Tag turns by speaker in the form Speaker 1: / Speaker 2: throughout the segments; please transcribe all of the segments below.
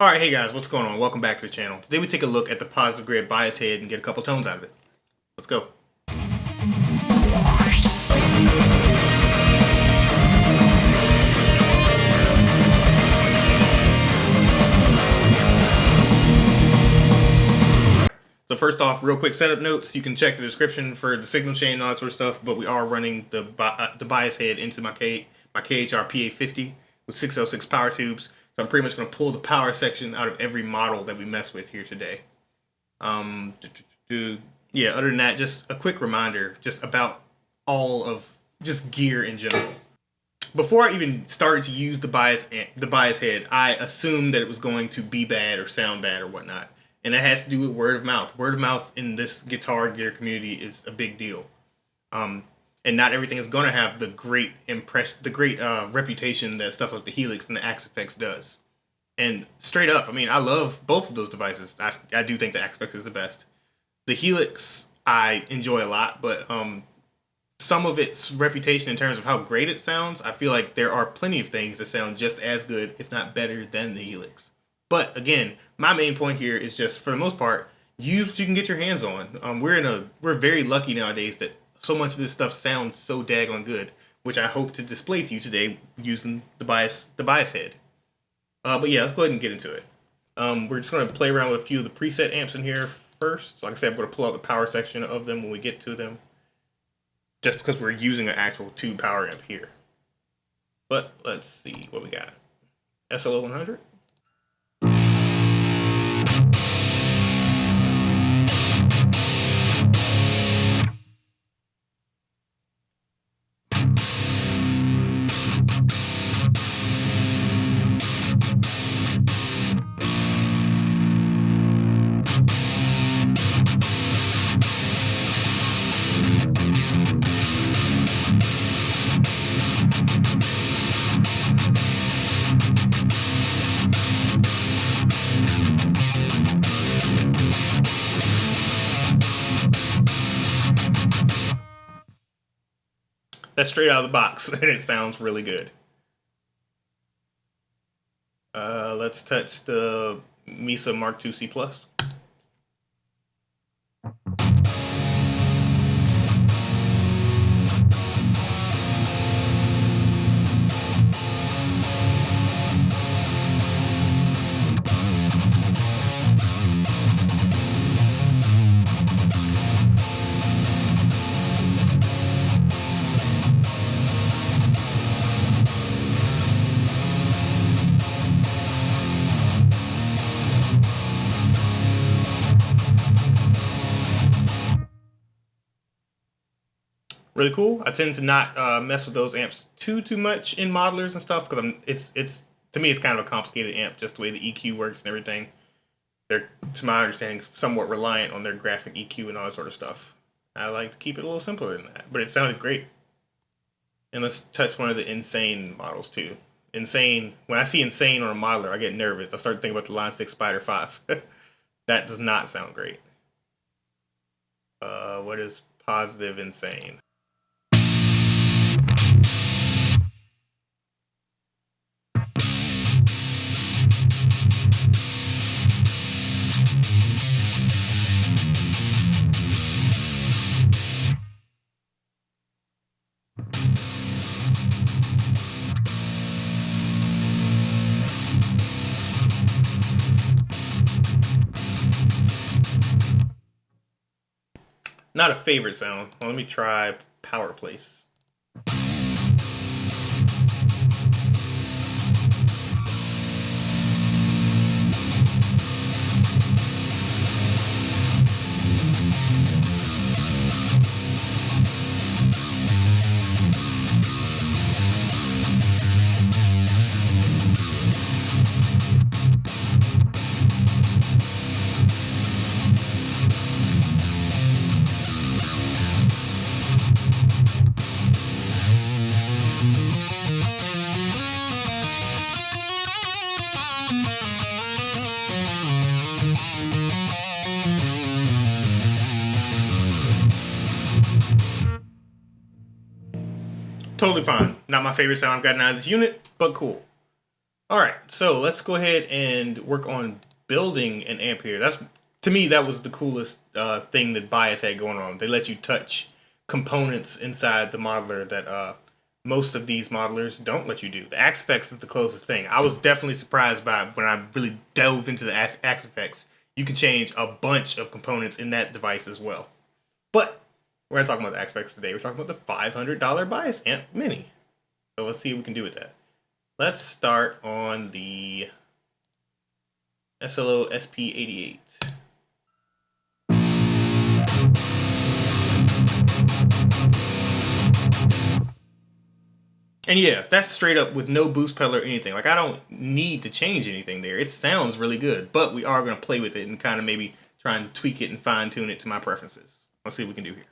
Speaker 1: Alright, hey guys, what's going on? Welcome back to the channel. Today we take a look at the positive grid bias head and get a couple tones out of it. Let's go. So first off, real quick setup notes. You can check the description for the signal chain and all that sort of stuff, but we are running the bias head into my KHR PA50 with 6L6 power tubes. So I'm pretty much going to pull the power section out of every model that we mess with here today. Yeah, other than that, just a quick reminder just about all of just gear in general. Before I even started to use the bias head, I assumed that it was going to be bad or sound bad or whatnot. And that has to do with word of mouth. Word of mouth in this guitar gear community is a big deal. And not everything is going to have the great reputation that stuff like the Helix and the Axe Effects does. And straight up, I mean, I love both of those devices. I do think the Axe Effects is the best. The Helix I enjoy a lot, but some of its reputation in terms of how great it sounds, I feel like there are plenty of things that sound just as good, if not better, than the Helix. But again, my main point here is just, for the most part, use what you can get your hands on. We're very lucky nowadays that so much of this stuff sounds so daggone good, which I hope to display to you today using the bias head. But yeah, let's go ahead and get into it. We're just going to play around with a few of the preset amps in here first. So like I said, I'm going to pull out the power section of them when we get to them, just because we're using an actual tube power amp here. But let's see what we got. SLO 100. That's straight out of the box, and it sounds really good. Let's touch the Misa Mark II C+. Really cool. I tend to not mess with those amps too much in modelers and stuff, because it's to me it's kind of a complicated amp, just the way the EQ works and everything. They're, to my understanding, somewhat reliant on their graphic EQ and all that sort of stuff. I like to keep it a little simpler than that, but it sounded great. And let's touch one of the Insane models too. Insane. When I see Insane on a modeler, I get nervous. I start thinking about the Line 6 Spider 5. That does not sound great. What is positive Insane? Not a favorite sound. Well, let me try Power Place. Totally fine. Not my favorite sound I've gotten out of this unit, but cool. All right, so let's go ahead and work on building an amp here. That's, to me, that was the coolest thing that Bias had going on. They let you touch components inside the modeler that most of these modelers don't let you do. The Axe Effects is the closest thing. I was definitely surprised by when I really delved into the Axe Effects. You can change a bunch of components in that device as well. But we're not talking about the Axe Effects today. We're talking about the $500 Bias Amp Mini. So let's see what we can do with that. Let's start on the SLO SP88. And yeah, that's straight up with no boost pedal or anything. Like, I don't need to change anything there. It sounds really good, but we are going to play with it and kind of maybe try and tweak it and fine tune it to my preferences. Let's see what we can do here.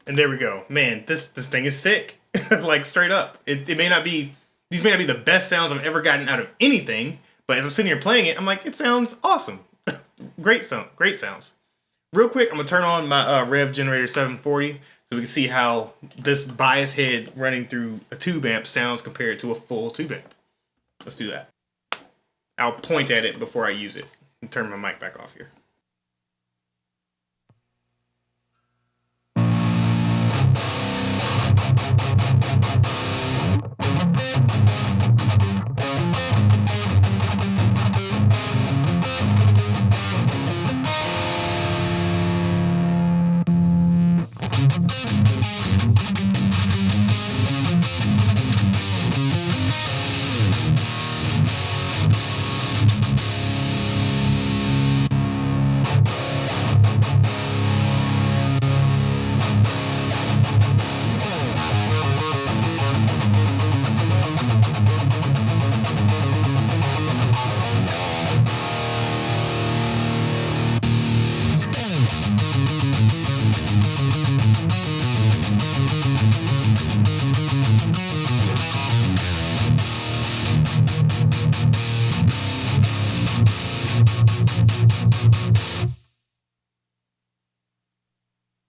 Speaker 1: And there we go. Man, this thing is sick. Like, straight up. It may not be... These may not be the best sounds I've ever gotten out of anything, but as I'm sitting here playing it, I'm like, it sounds awesome. Great sounds. Real quick, I'm going to turn on my Rev Generator 740 so we can see how this bias head running through a tube amp sounds compared to a full tube amp. Let's do that. I'll point at it before I use it and turn my mic back off here.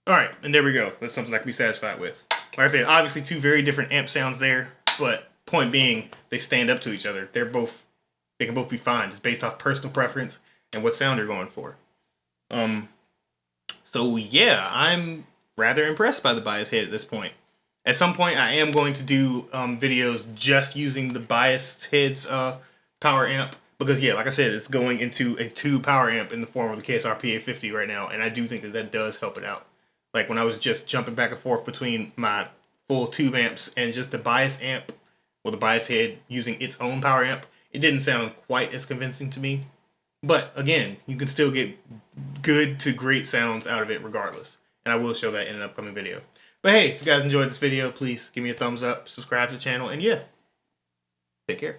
Speaker 1: Alright, and there we go. That's something I can be satisfied with. Like I said, obviously two very different amp sounds there, but point being, they stand up to each other. They can both be fine, just based off personal preference and what sound you're going for. So yeah, I'm rather impressed by the bias head at this point. At some point, I am going to do videos just using the bias head's power amp. Because yeah, like I said, it's going into a tube power amp in the form of the KSR PA50 right now, and I do think that does help it out. Like when I was just jumping back and forth between my full tube amps and just the bias amp, or the bias head using its own power amp, it didn't sound quite as convincing to me. But again, you can still get good to great sounds out of it regardless. And I will show that in an upcoming video. But hey, if you guys enjoyed this video, please give me a thumbs up, subscribe to the channel, and yeah, take care.